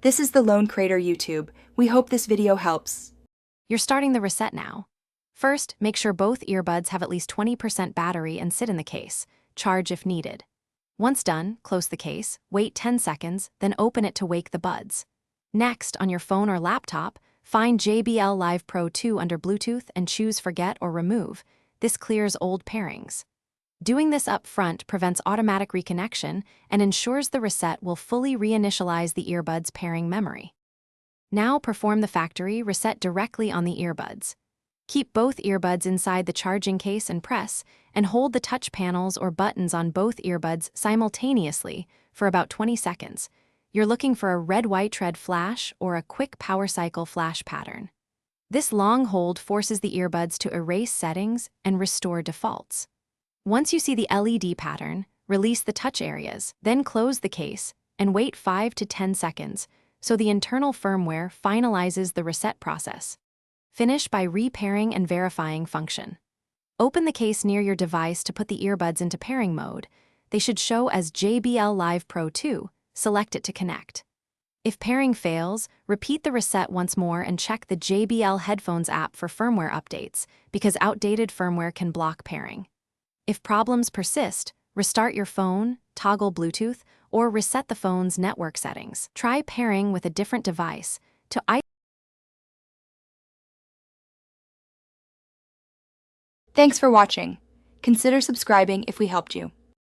This is the Lone Crater YouTube. We hope this video helps. You're starting the reset now. First, make sure both earbuds have at least 20% battery and sit in the case. Charge if needed. Once done, close the case, wait 10 seconds, then open it to wake the buds. Next, on your phone or laptop, find JBL Live Pro 2 under Bluetooth and choose Forget or Remove. This clears old pairings. Doing this up front prevents automatic reconnection and ensures the reset will fully reinitialize the earbud's pairing memory. Now perform the factory reset directly on the earbuds. Keep both earbuds inside the charging case and press, and hold the touch panels or buttons on both earbuds simultaneously for about 20 seconds. You're looking for a red-white tread flash or a quick power cycle flash pattern. This long hold forces the earbuds to erase settings and restore defaults. Once you see the LED pattern, release the touch areas, then close the case and wait 5 to 10 seconds so the internal firmware finalizes the reset process. Finish by repairing and verifying function. Open the case near your device to put the earbuds into pairing mode. They should show as JBL Live Pro 2. Select it to connect. If pairing fails, repeat the reset once more and check the JBL Headphones app for firmware updates because outdated firmware can block pairing. If problems persist, restart your phone, toggle Bluetooth, or reset the phone's network settings. Try pairing with a different device to Thanks for watching. Consider subscribing if we helped you.